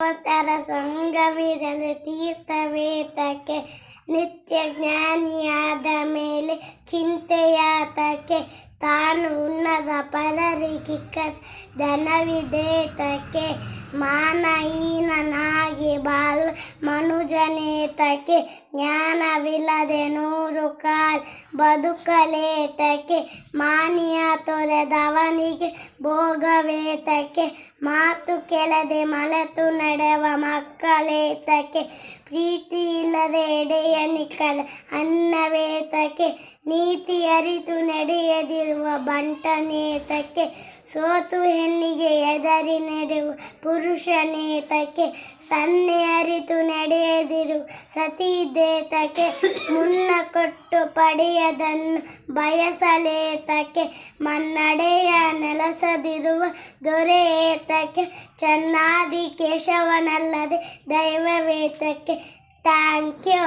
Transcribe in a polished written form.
ತರ ಸಂಘವಿರಲು ತೀರ್ಥವೇತಕ್ಕೆ ನಿತ್ಯ ಜ್ಞಾನಿಯಾದ ಮೇಲೆ ಚಿಂತೆಯಾತಕ್ಕೆ ತಾನು ಉನ್ನತ ಪರರಿಗಿಕ್ಕ ಧನವಿದೇತಕ್ಕೆ ಮಾನಹೀನನಾಗಿ ಬಾಳುವ ಮನುಜನೇತಕ್ಕೆ ಜ್ಞಾನವಿಲ್ಲದೆ 100 ಕಾಲ ಬದುಕಲೇತಕ್ಕೆ ಮಾನಿಯ ತೊರೆದವನಿಗೆ ಭೋಗವೇತಕ್ಕೆ ಮಾತು ಕೆಳದೆ ಮರೆತು ನಡೆವ ಮಕ್ಕಳೇತಕ್ಕೆ ಪ್ರೀತಿ ಇಲ್ಲದೆ ಎಡೆಯನಿಕಲ ಅನ್ನವೇತಕ್ಕೆ ನೀತಿ ಅರಿತು ನಡೆಯದಿರುವ ಬಂಟನೇತಕ್ಕೆ ಸೋತು ಹೆಣ್ಣಿಗೆ ಎದರಿ ನಡೆಯುವ ಪುರುಷನೇತಕ್ಕೆ ಸನ್ನೆ ಅರಿತು ನಡೆಯದಿರುವ ಸತಿದೇತಕ್ಕೆ ಮುನ್ನ ಕೊಟ್ಟು ಪಡೆಯದನ್ನು ಬಯಸಲೇತಕ್ಕೆ ಮನ್ನಡೆಯ ನೆಲೆಸದಿರುವ ದೊರೆಯೇತಕ್ಕೆ ಚೆನ್ನಾದಿ ಕೇಶವನಲ್ಲದೆ ದೈವವೇತಕ್ಕೆ. Thank you.